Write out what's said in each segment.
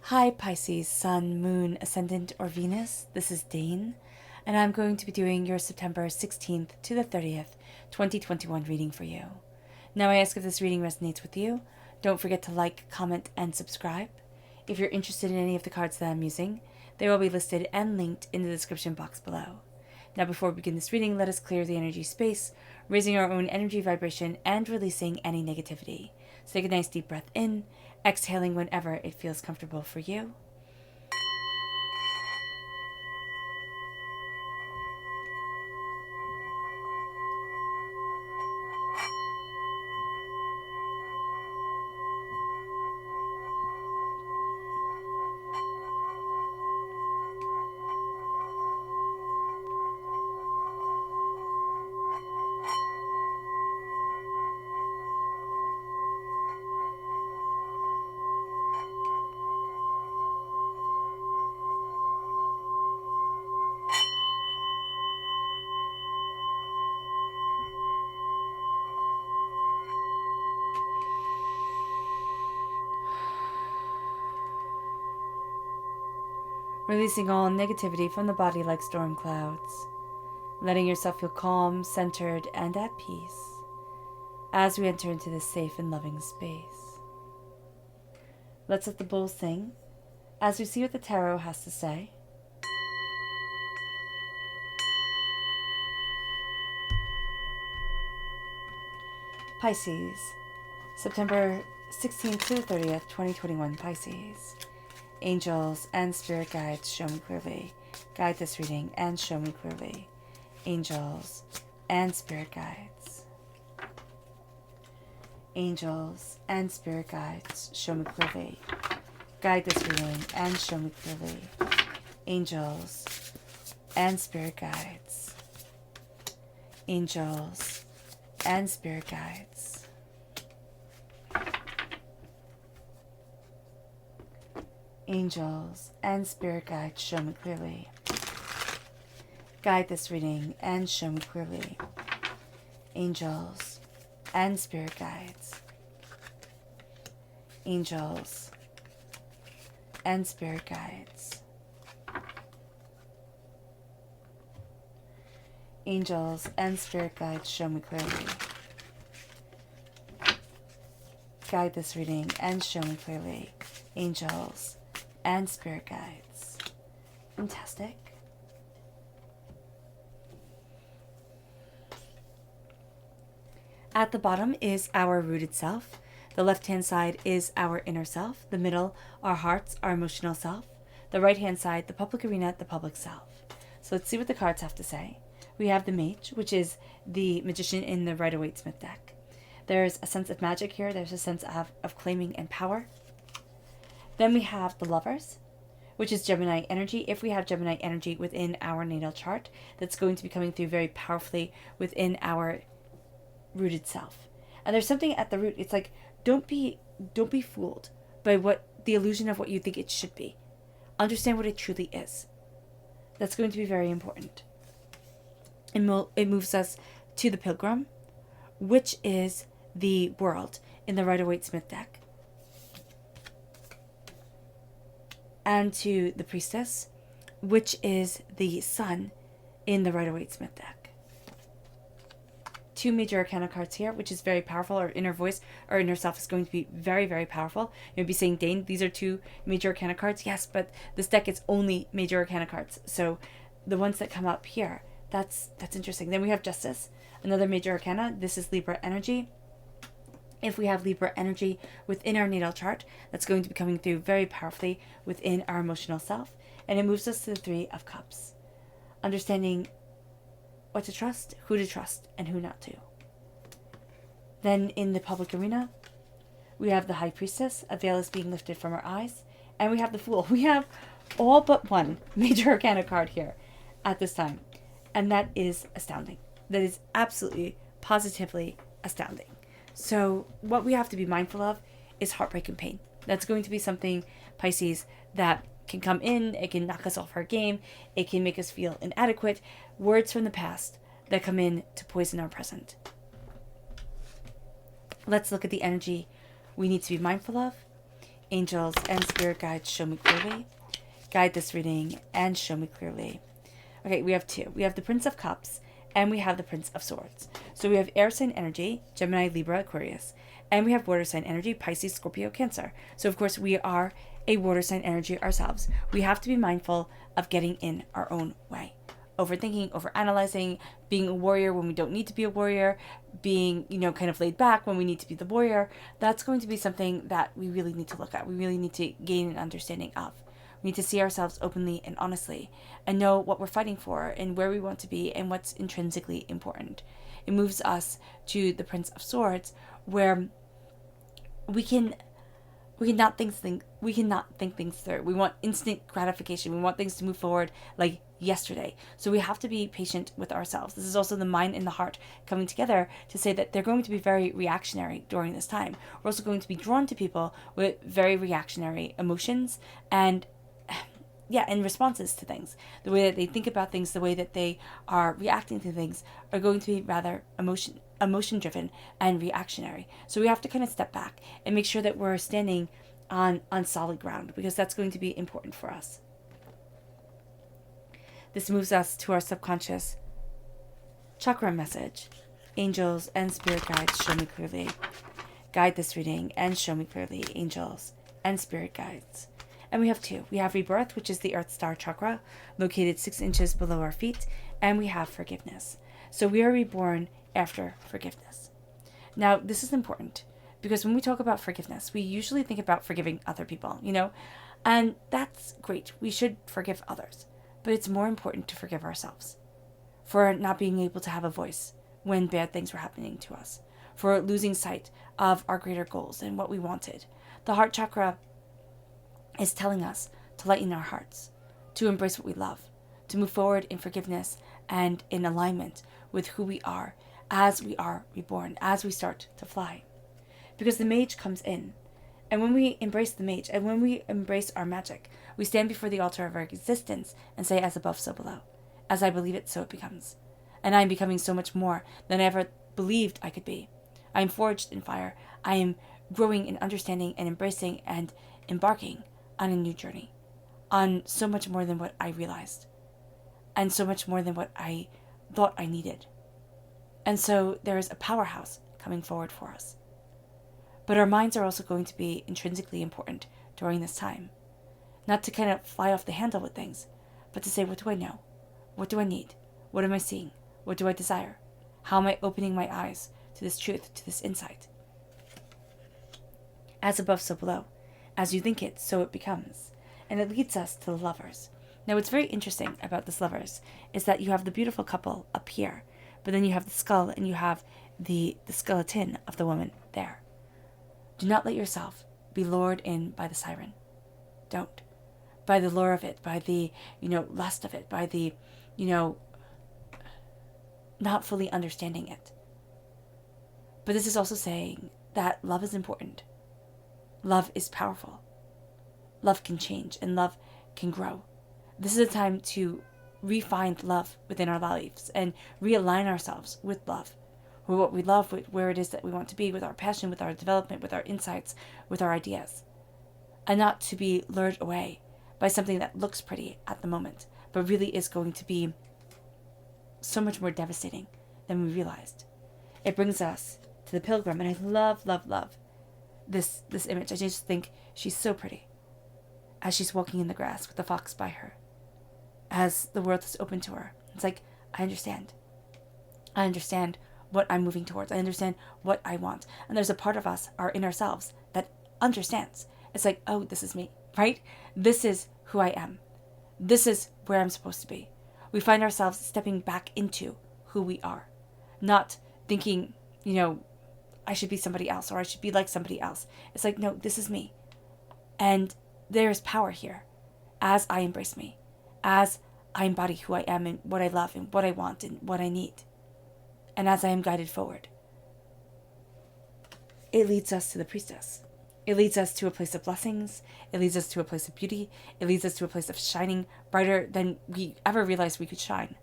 Hi Pisces, Sun, Moon, Ascendant, or Venus. This is Dane, and I'm going to be doing your September 16th to the 30th, 2021 reading for you. Now I ask if this reading resonates with you. Don't forget to like, comment, and subscribe. If you're interested in any of the cards that I'm using, they will be listed and linked in the description box below. Now before we begin this reading, let us clear the energy space, raising our own energy vibration and releasing any negativity. So take a nice deep breath in, exhaling whenever it feels comfortable for you. Releasing all negativity from the body like storm clouds. Letting yourself feel calm, centered, and at peace as we enter into this safe and loving space. Let's let the bowls sing as we see what the tarot has to say. Pisces, September 16th to the 30th, 2021 Pisces. Angels and spirit guides, show me clearly. Guide this reading and show me clearly. Angels and spirit guides. Angels and spirit guides, show me clearly. Guide this reading and show me clearly. Angels and spirit guides. Angels and spirit guides. Angels and spirit guides, show me clearly. Guide this reading and show me clearly. Angels and spirit guides. Angels and spirit guides. Angels and spirit guides, show me clearly. Guide this reading and show me clearly. Angels and spirit guides. Fantastic. At the bottom is our rooted self. The left-hand side is our inner self. The middle, our hearts, our emotional self. The right-hand side, the public arena, the public self. So let's see what the cards have to say. We have the Mage, which is the magician in the Rider-Waite-Smith deck. There's a sense of magic here. There's a sense of claiming and power. Then we have the Lovers, which is Gemini energy. If we have Gemini energy within our natal chart, that's going to be coming through very powerfully within our rooted self. And there's something at the root. It's like, don't be fooled by what the illusion of what you think it should be. Understand what it truly is. That's going to be very important. It moves us to the Pilgrim, which is the World in the Rider-Waite-Smith deck, and to the Priestess, which is the Sun in the Rider-Waite-Smith deck. Two major arcana cards here, which is very powerful. Our inner voice, our inner self is going to be very, very powerful. You'll be saying, Dane, these are two major arcana cards. Yes, but this deck is only major arcana cards. So the ones that come up here, that's interesting. Then we have Justice, another major arcana. This is Libra energy. If we have Libra energy within our natal chart, that's going to be coming through very powerfully within our emotional self. And it moves us to the Three of Cups. Understanding what to trust, and who not to. Then in the public arena, we have the High Priestess. A veil is being lifted from our eyes. And we have the Fool. We have all but one major arcana card here at this time. And that is astounding. That is absolutely, positively astounding. So what we have to be mindful of is heartbreak and pain. That's going to be something, Pisces, that can come in. It can knock us off our game. It can make us feel inadequate. Words from the past that come in to poison our present. Let's look at the energy we need to be mindful of angels, and spirit guides, show me clearly. Guide this reading and show me clearly. Okay, we have two. We have the Prince of Cups and we have the Prince of Swords. So we have air sign energy, Gemini, Libra, Aquarius. And we have water sign energy, Pisces, Scorpio, Cancer. So of course we are a water sign energy ourselves. We have to be mindful of getting in our own way. Overthinking, overanalyzing, being a warrior when we don't need to be a warrior, being, kind of laid back when we need to be the warrior. That's going to be something that we really need to look at. We really need to gain an understanding of. We need to see ourselves openly and honestly and know what we're fighting for and where we want to be and what's intrinsically important. It moves us to the Prince of Swords, where we cannot think things through. We want instant gratification. We want things to move forward like yesterday. So we have to be patient with ourselves. This is also the mind and the heart coming together to say that they're going to be very reactionary during this time. We're also going to be drawn to people with very reactionary emotions and responses to things. The way that they think about things, the way that they are reacting to things are going to be rather emotion driven and reactionary. So we have to kind of step back and make sure that we're standing on solid ground, because that's going to be important for us. This moves us to our subconscious chakra message. Angels and spirit guides, show me clearly. Guide this reading and show me clearly, angels and spirit guides. And we have two. We have rebirth, which is the Earth Star chakra, located 6 inches below our feet. And we have forgiveness. So we are reborn after forgiveness. Now, this is important because when we talk about forgiveness, we usually think about forgiving other people, and that's great. We should forgive others. But it's more important to forgive ourselves for not being able to have a voice when bad things were happening to us, for losing sight of our greater goals and what we wanted. The heart chakra is telling us to lighten our hearts, to embrace what we love, to move forward in forgiveness and in alignment with who we are as we are reborn, as we start to fly. Because the mage comes in, and when we embrace the mage, and when we embrace our magic, we stand before the altar of our existence and say, as above, so below. As I believe it, so it becomes. And I am becoming so much more than I ever believed I could be. I am forged in fire. I am growing in understanding and embracing and embarking on a new journey, on so much more than what I realized, and so much more than what I thought I needed. And so there is a powerhouse coming forward for us. But our minds are also going to be intrinsically important during this time. Not to kind of fly off the handle with things, but to say, what do I know? What do I need? What am I seeing? What do I desire? How am I opening my eyes to this truth, to this insight? As above, so below. As you think it, so it becomes. And it leads us to the Lovers. Now, what's very interesting about this Lovers is that you have the beautiful couple up here, but then you have the skull and you have the skeleton of the woman there. Do not let yourself be lured in by the siren. Don't. By the lure of it, by the, lust of it, by the, not fully understanding it. But this is also saying that love is important. Love is powerful. Love can change and love can grow. This is a time to refine love within our lives and realign ourselves with love, with what we love, with where it is that we want to be, with our passion, with our development, with our insights, with our ideas. And not to be lured away by something that looks pretty at the moment, but really is going to be so much more devastating than we realized. It brings us to the Pilgrim, and I love, love, love this image. I just think she's so pretty as she's walking in the grass with the fox by her, as the world is open to her. It's like, I understand what I'm moving towards. I understand what I want. And there's a part of us, our inner selves, that understands. It's like, oh, this is me, right? This is who I am. This is where I'm supposed to be. We find ourselves stepping back into who we are, not thinking, I should be somebody else or I should be like somebody else. It's like, no, this is me. And there's power here as I embrace me, as I embody who I am and what I love and what I want and what I need. And as I am guided forward, it leads us to the Priestess. It leads us to a place of blessings. It leads us to a place of beauty. It leads us to a place of shining brighter than we ever realized we could shine.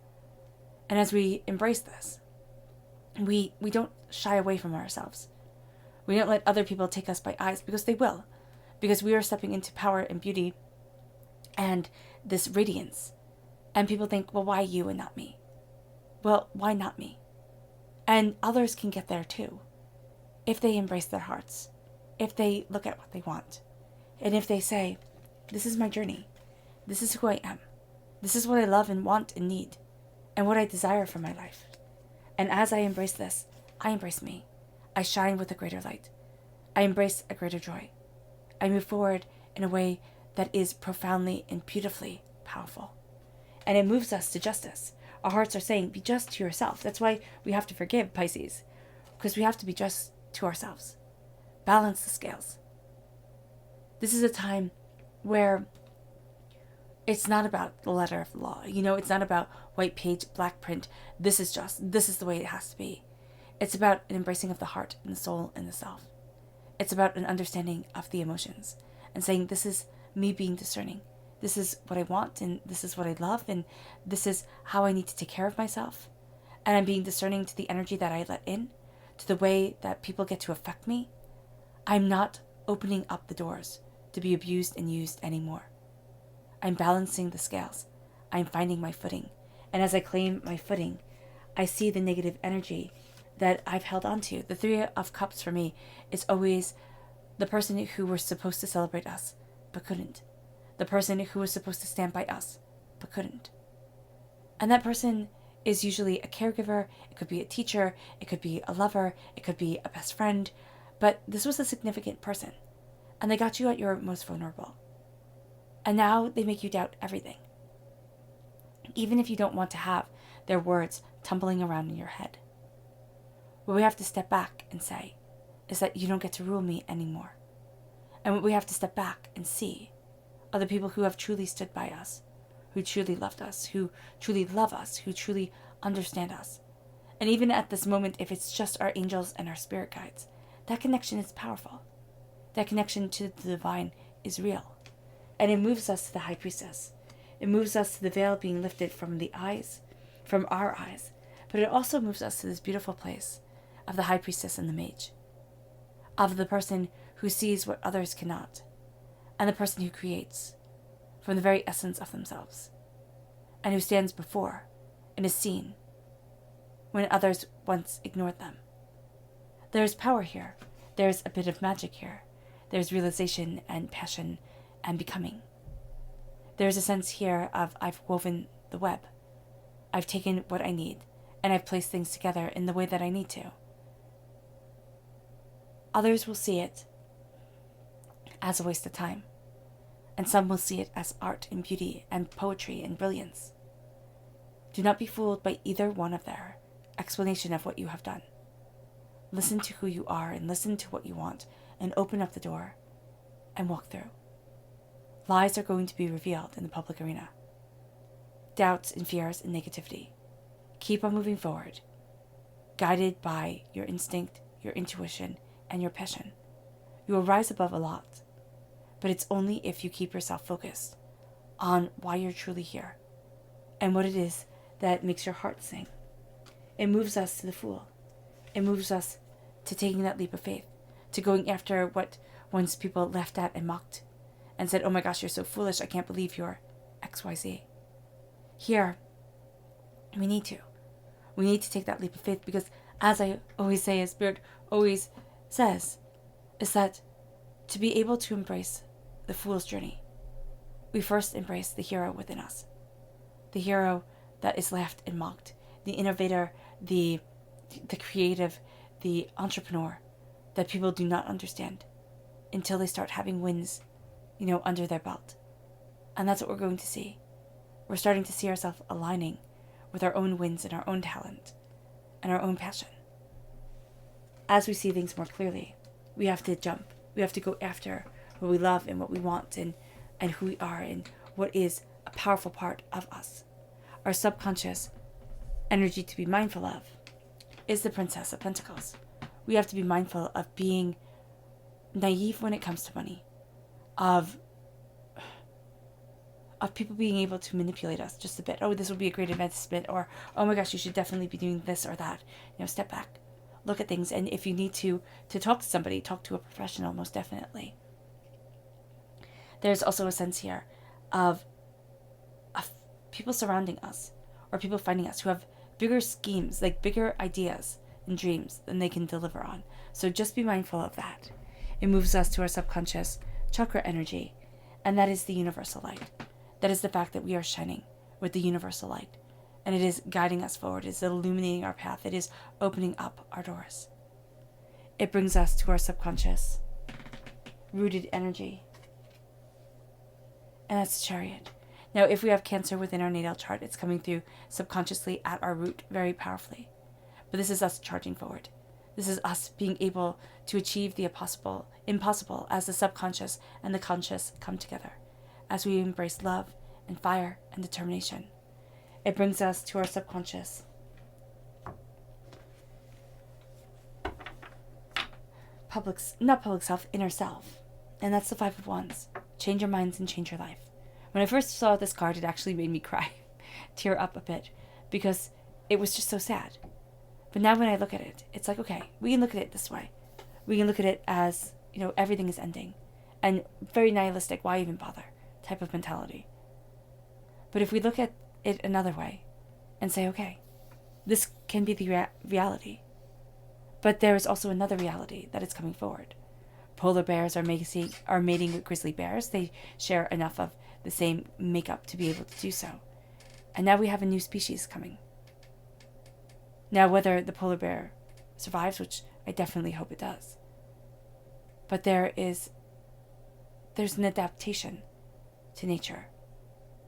And as we embrace this, we don't shy away from ourselves. We don't let other people take us by eyes, because they will. because we are stepping into power and beauty and this radiance. And people think, well, why you and not me? Well, why not me? And others can get there too, if they embrace their hearts, if they look at what they want, and if they say, this is my journey, this is who I am, this is what I love and want and need, and what I desire for my life. And as I embrace this, I embrace me. I shine with a greater light. I embrace a greater joy. I move forward in a way that is profoundly and beautifully powerful. And it moves us to justice. Our hearts are saying, be just to yourself. That's why we have to forgive, Pisces, because we have to be just to ourselves. Balance the scales. This is a time where it's not about the letter of the law. It's not about white page, black print. This is the way it has to be. It's about an embracing of the heart and the soul and the self. It's about an understanding of the emotions and saying, this is me being discerning. This is what I want, and this is what I love, and this is how I need to take care of myself. And I'm being discerning to the energy that I let in, to the way that people get to affect me. I'm not opening up the doors to be abused and used anymore. I'm balancing the scales. I'm finding my footing. And as I claim my footing, I see the negative energy that I've held on to. The Three of Cups for me is always the person who was supposed to celebrate us, but couldn't. The person who was supposed to stand by us, but couldn't. And that person is usually a caregiver, it could be a teacher, it could be a lover, it could be a best friend, but this was a significant person, and they got you at your most vulnerable. And now they make you doubt everything. Even if you don't want to have their words tumbling around in your head. What we have to step back and say is that you don't get to rule me anymore. And what we have to step back and see are the people who have truly stood by us, who truly loved us, who truly love us, who truly understand us. And even at this moment, if it's just our angels and our spirit guides, that connection is powerful. That connection to the divine is real. And it moves us to the High Priestess. It moves us to the veil being lifted from the eyes, from our eyes. But it also moves us to this beautiful place of the High Priestess and the Mage, of the person who sees what others cannot, and the person who creates from the very essence of themselves, and who stands before and is seen when others once ignored them. There is power here. There is a bit of magic here. There is realization and passion and becoming. There is a sense here of I've woven the web. I've taken what I need, and I've placed things together in the way that I need to. Others will see it as a waste of time, and some will see it as art and beauty and poetry and brilliance. Do not be fooled by either one of their explanation of what you have done. Listen to who you are and listen to what you want, and open up the door and walk through. Lies are going to be revealed in the public arena. Doubts and fears and negativity. Keep on moving forward, guided by your instinct, your intuition, and your passion. You will rise above a lot, but it's only if you keep yourself focused on why you're truly here and what it is that makes your heart sing. It moves us to the Fool. It moves us to taking that leap of faith, to going after what once people laughed at and mocked and said, oh my gosh, you're so foolish, I can't believe you're XYZ. Here, we need to. We need to take that leap of faith because, as I always say, as Spirit always says, is that to be able to embrace the Fool's journey, we first embrace the hero within us. The hero that is laughed and mocked. The innovator, the creative, the entrepreneur that people do not understand until they start having wins, under their belt. And that's what we're going to see. We're starting to see ourselves aligning with our own wins and our own talent and our own passion. As we see things more clearly, we have to jump. We have to go after what we love and what we want and who we are and what is a powerful part of us. Our subconscious energy to be mindful of is the Princess of Pentacles. We have to be mindful of being naive when it comes to money, of people being able to manipulate us just a bit. Oh, this would be a great investment, or oh my gosh, you should definitely be doing this or that. Step back, look at things, and if you need to talk to somebody, talk to a professional, most definitely. There's also a sense here of people surrounding us or people finding us who have bigger schemes, like bigger ideas and dreams than they can deliver on. So just be mindful of that. It moves us to our subconscious chakra energy, and that is the universal light. That is the fact that we are shining with the universal light, and it is guiding us forward. It is illuminating our path. It is opening up our doors. It brings us to our subconscious rooted energy, and that's Chariot. Now, if we have Cancer within our natal chart, it's coming through subconsciously at our root very powerfully. But this is us charging forward. This is us being able to achieve the impossible as the subconscious and the conscious come together, as we embrace love and fire and determination. It brings us to our subconscious inner self. And that's the Five of Wands. Change your minds and change your life. When I first saw this card, it actually made me cry, tear up a bit, because it was just so sad. But now when I look at it, it's like, okay, we can look at it this way. We can look at it as, everything is ending. And very nihilistic, why even bother type of mentality. But if we look at it another way and say, okay, this can be the reality. But there is also another reality that is coming forward. Polar bears are mating with grizzly bears. They share enough of the same makeup to be able to do so. And now we have a new species coming. Now, whether the polar bear survives, which I definitely hope it does, but there's an adaptation to nature,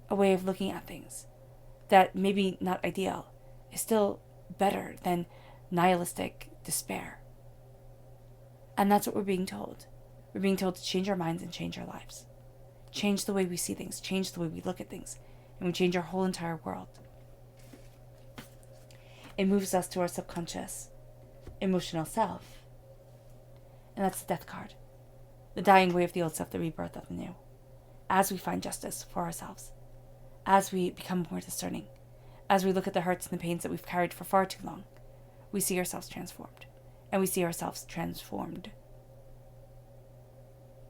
a way of looking at things that maybe not ideal, is still better than nihilistic despair. And that's what we're being told. We're being told to change our minds and change our lives. Change the way we see things, change the way we look at things, and we change our whole entire world. It moves us to our subconscious, emotional self. And that's the Death card. The dying way of the old self, the rebirth of the new. As we find justice for ourselves, as we become more discerning, as we look at the hurts and the pains that we've carried for far too long, we see ourselves transformed. And we see ourselves transformed.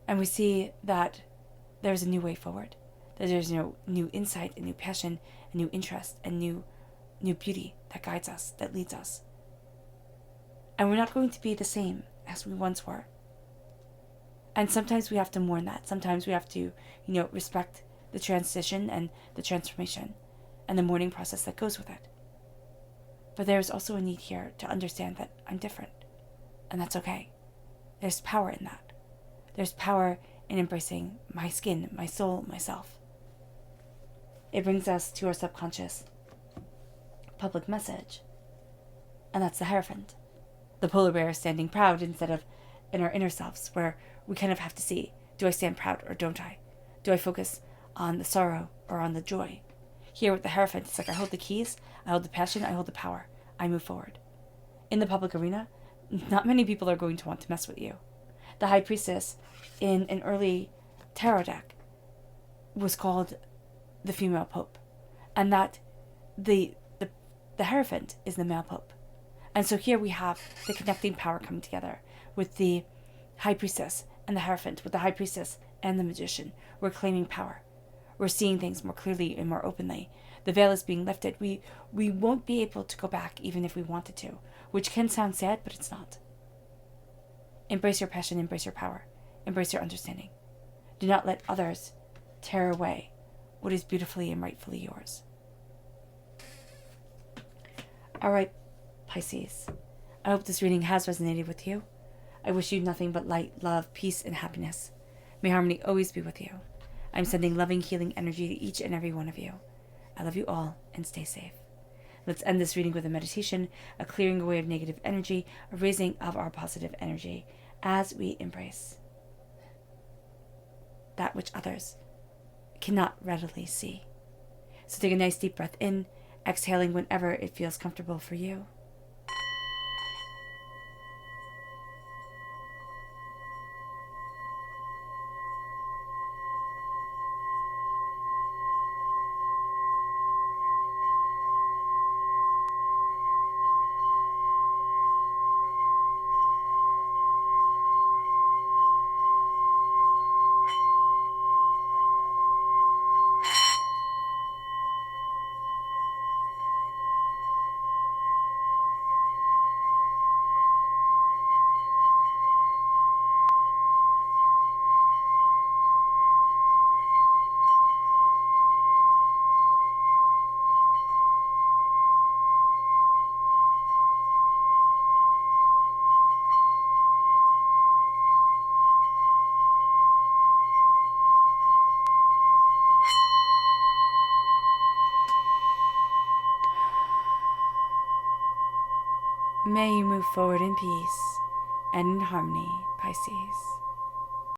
And we see that there's a new way forward. That there's new insight, a new passion, a new interest, and new beauty that guides us, that leads us. And we're not going to be the same as we once were. And sometimes we have to mourn that. Sometimes we have to, respect the transition and the transformation and the mourning process that goes with it. But there's also a need here to understand that I'm different. And that's okay. There's power in that. There's power in embracing my skin, my soul, myself. It brings us to our subconscious public message. And that's the Hierophant. The polar bear is standing proud instead of in our inner selves, where we kind of have to see, do I stand proud or don't I? Do I focus on the sorrow or on the joy? Here with the Hierophant, it's like I hold the keys, I hold the passion, I hold the power. I move forward. In the public arena, not many people are going to want to mess with you. The High Priestess in an early tarot deck was called the female pope, and that the Hierophant is the male pope. And so here we have the connecting power coming together with the High Priestess and the Hierophant, with the High Priestess and the Magician. We're claiming power. We're seeing things more clearly and more openly. The veil is being lifted. We won't be able to go back even if we wanted to, which can sound sad, but it's not. Embrace your passion, embrace your power, embrace your understanding. Do not let others tear away what is beautifully and rightfully yours. All right, Pisces. I hope this reading has resonated with you. I wish you nothing but light, love, peace, and happiness. May harmony always be with you. I'm sending loving, healing energy to each and every one of you. I love you all, and stay safe. Let's end this reading with a meditation, a clearing away of negative energy, a raising of our positive energy as we embrace that which others cannot readily see. So take a nice deep breath in, exhaling whenever it feels comfortable for you. May you move forward in peace and in harmony, Pisces.